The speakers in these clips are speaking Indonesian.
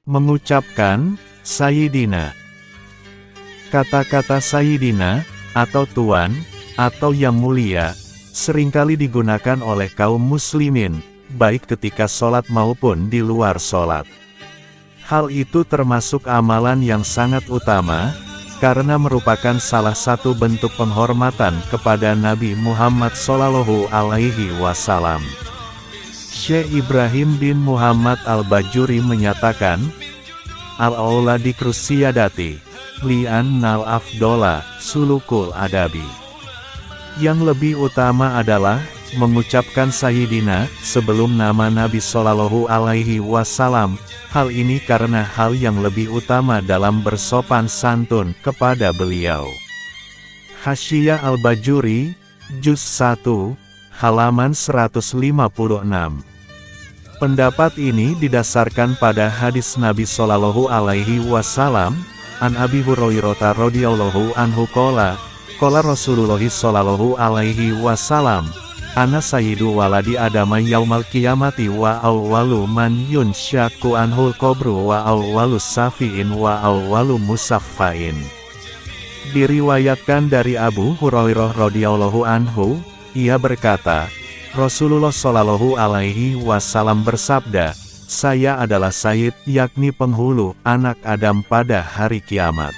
Mengucapkan Sayyidina. Kata-kata Sayyidina, atau Tuan, atau Yang Mulia, seringkali digunakan oleh kaum muslimin, baik ketika sholat maupun di luar sholat. Hal itu termasuk amalan yang sangat utama, karena merupakan salah satu bentuk penghormatan kepada Nabi Muhammad SAW. Syekh Ibrahim bin Muhammad Al-Bajuri menyatakan, Al-Aula dikrus siyadati, li'annal afdola, sulukul adabi. Yang lebih utama adalah, mengucapkan Sayyidina, sebelum nama Nabi SAW, hal ini karena hal yang lebih utama dalam bersopan santun kepada beliau. Hasyiyah Al-Bajuri, Juz 1, halaman 156. Pendapat ini didasarkan pada hadis Nabi SAW, an Abi Hurairah radhiyallahu anhu qala Rasulullah SAW, ana sayyidu waladi adama yaumal qiyamati wa awwalu man yunsyaku anhul qabru wa awwalu safiin wa awwalu musaffain. Diriwayatkan dari Abu Hurairah radhiyallahu anhu, ia berkata, Rasulullah SAW bersabda, saya adalah Sayyid, yakni penghulu anak Adam pada hari kiamat.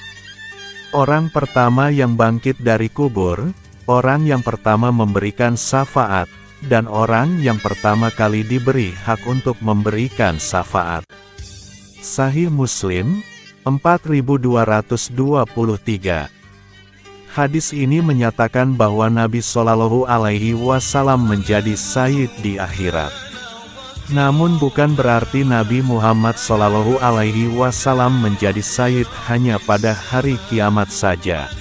Orang pertama yang bangkit dari kubur, orang yang pertama memberikan syafaat, dan orang yang pertama kali diberi hak untuk memberikan syafaat. Sahih Muslim, 4223. Hadis ini menyatakan bahwa Nabi SAW menjadi Sayyid di akhirat. Namun bukan berarti Nabi Muhammad SAW menjadi Sayyid hanya pada hari kiamat saja.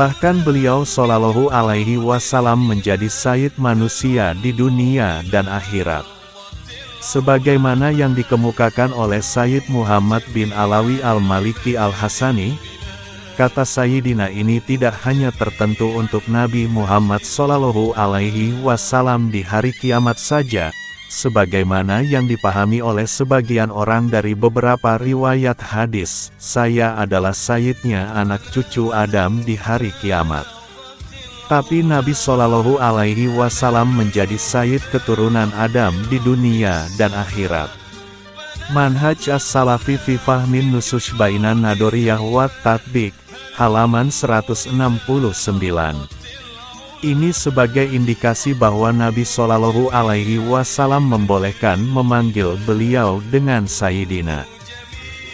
Bahkan beliau SAW menjadi Sayyid manusia di dunia dan akhirat. Sebagaimana yang dikemukakan oleh Sayyid Muhammad bin Alawi Al-Maliki Al-Hasani, kata Sayyidina ini tidak hanya tertentu untuk Nabi Muhammad SAW di hari kiamat saja, sebagaimana yang dipahami oleh sebagian orang dari beberapa riwayat hadis, saya adalah Sayyidnya anak cucu Adam di hari kiamat. Tapi Nabi SAW menjadi Sayyid keturunan Adam di dunia dan akhirat. Manhaj As-Salafi fi Fahmin Nusus Bainan Nadoriyah wa Tatbik, halaman 169. Ini sebagai indikasi bahwa Nabi SAW membolehkan memanggil beliau dengan Sayyidina.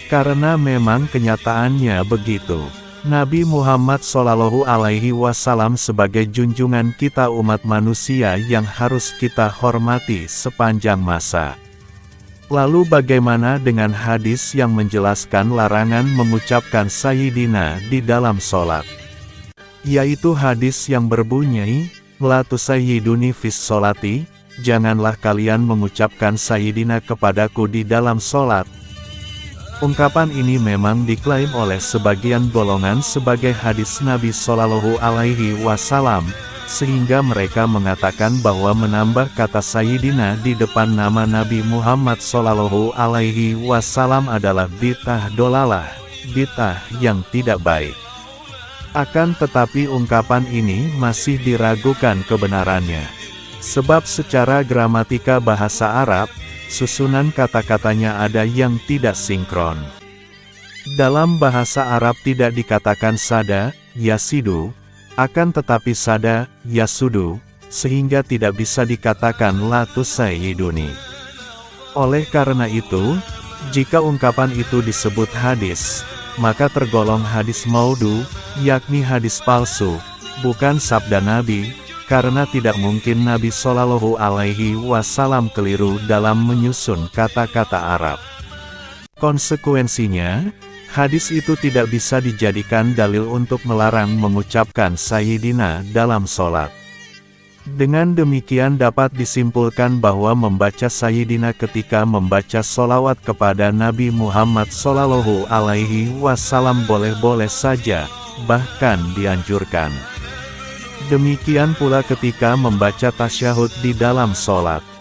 Karena memang kenyataannya begitu. Nabi Muhammad SAW sebagai junjungan kita umat manusia yang harus kita hormati sepanjang masa. Lalu bagaimana dengan hadis yang menjelaskan larangan mengucapkan Sayyidina di dalam sholat? Yaitu hadis yang berbunyi, La tusayyiduni fis sholati, janganlah kalian mengucapkan Sayyidina kepadaku di dalam sholat. Ungkapan ini memang diklaim oleh sebagian golongan sebagai hadis Nabi SAW, sehingga mereka mengatakan bahwa menambah kata Sayyidina di depan nama Nabi Muhammad SAW adalah bid'ah dolalah, bid'ah yang tidak baik. Akan tetapi ungkapan ini masih diragukan kebenarannya. Sebab secara gramatika bahasa Arab, susunan kata-katanya ada yang tidak sinkron. Dalam bahasa Arab tidak dikatakan sada, yasidu, akan tetapi sada, yasudu, sehingga tidak bisa dikatakan la tusayyiduni. Oleh karena itu, jika ungkapan itu disebut hadis, maka tergolong hadis maudhu, yakni hadis palsu, bukan sabda Nabi, karena tidak mungkin Nabi SAW keliru dalam menyusun kata-kata Arab. Konsekuensinya, hadis itu tidak bisa dijadikan dalil untuk melarang mengucapkan Sayyidina dalam sholat. Dengan demikian dapat disimpulkan bahwa membaca Sayyidina ketika membaca sholawat kepada Nabi Muhammad SAW boleh-boleh saja, bahkan dianjurkan. Demikian pula ketika membaca tasyahud di dalam sholat.